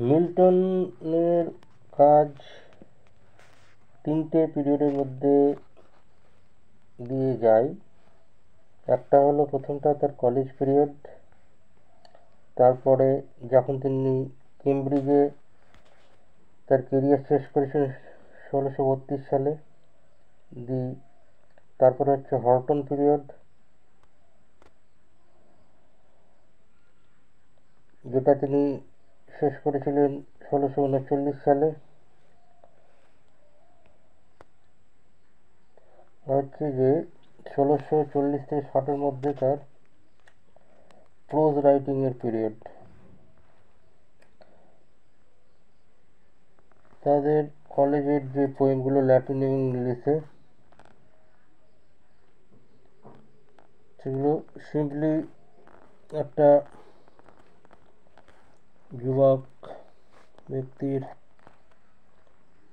মিল্টনের কাজ তিনটে পিরিয়ডের মধ্যে দিয়ে যায়। একটা হলো প্রথমটা তার কলেজ পিরিয়ড, তারপরে যখন তিনি কেমব্রিজে তার কেরিয়ার শেষ করেছেন 1632 সালে, তারপরে হচ্ছে হর্টন পিরিয়ড, যেটা তিনি শেষ করেছিলেন 1639 সালে। হচ্ছে যে 1640 থেকে 60-এর মধ্যে তার প্রোজ রাইটিংয়ের পিরিয়ড। তাদের কলেজের যে পোয়েমগুলো ল্যাটিন এবং ইংলিশে, সেগুলো সিম্পলি একটা যুবক ব্যক্তির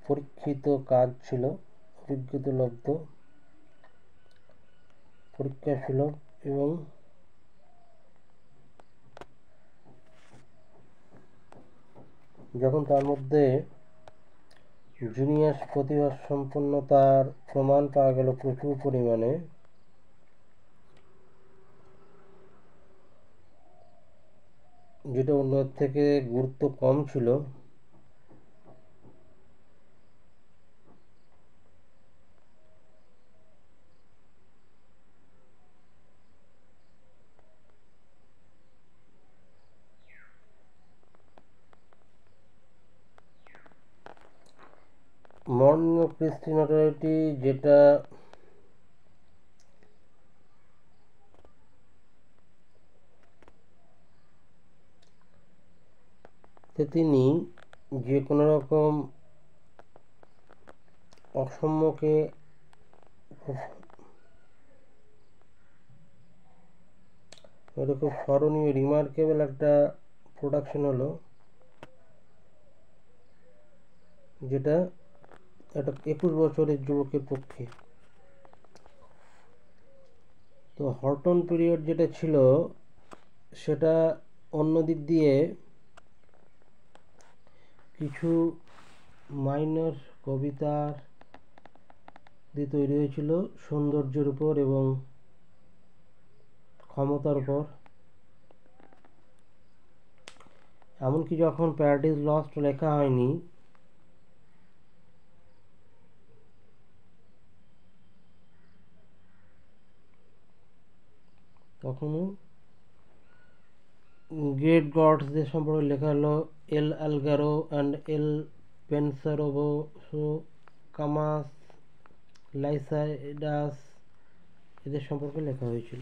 পরীক্ষিত কাজ ছিল, অভিজ্ঞতালব্ধ, পরীক্ষাসুলভ, এবং যখন তার মধ্যে জিনিয়াস প্রতিভা সম্পন্নতার প্রমাণ পাওয়া গেল প্রচুর পরিমাণে, যেটা অন্যদের থেকে গুরুত্ব কম ছিল, মর্নিং অফ ক্রিস্টি নটোরিটি, যেটা তিনি যে কোনো রকম অসাম্যকে এটা খুব স্মরণীয়, রিমার্কেবল একটা প্রোডাকশন হলো, যেটা একটা 21 বছরের যুবকের পক্ষে। তো হর্টন পিরিয়ড যেটা ছিল, সেটা অন্য দিক দিয়ে কিছু মাইনর কবিতার দিয়ে তৈরি হয়েছিল সৌন্দর্যের উপর এবং ক্ষমতার উপর। এমনকি যখন প্যারাডাইস লস্ট লেখা হয়নি, তখনও গ্রেট গডসদের সম্পর্কে লেখা হলো, এল আলগারো অ্যান্ড এল পেনসারোভো কামাস লাইসাইডাস, এদের সম্পর্কে লেখা হয়েছিল।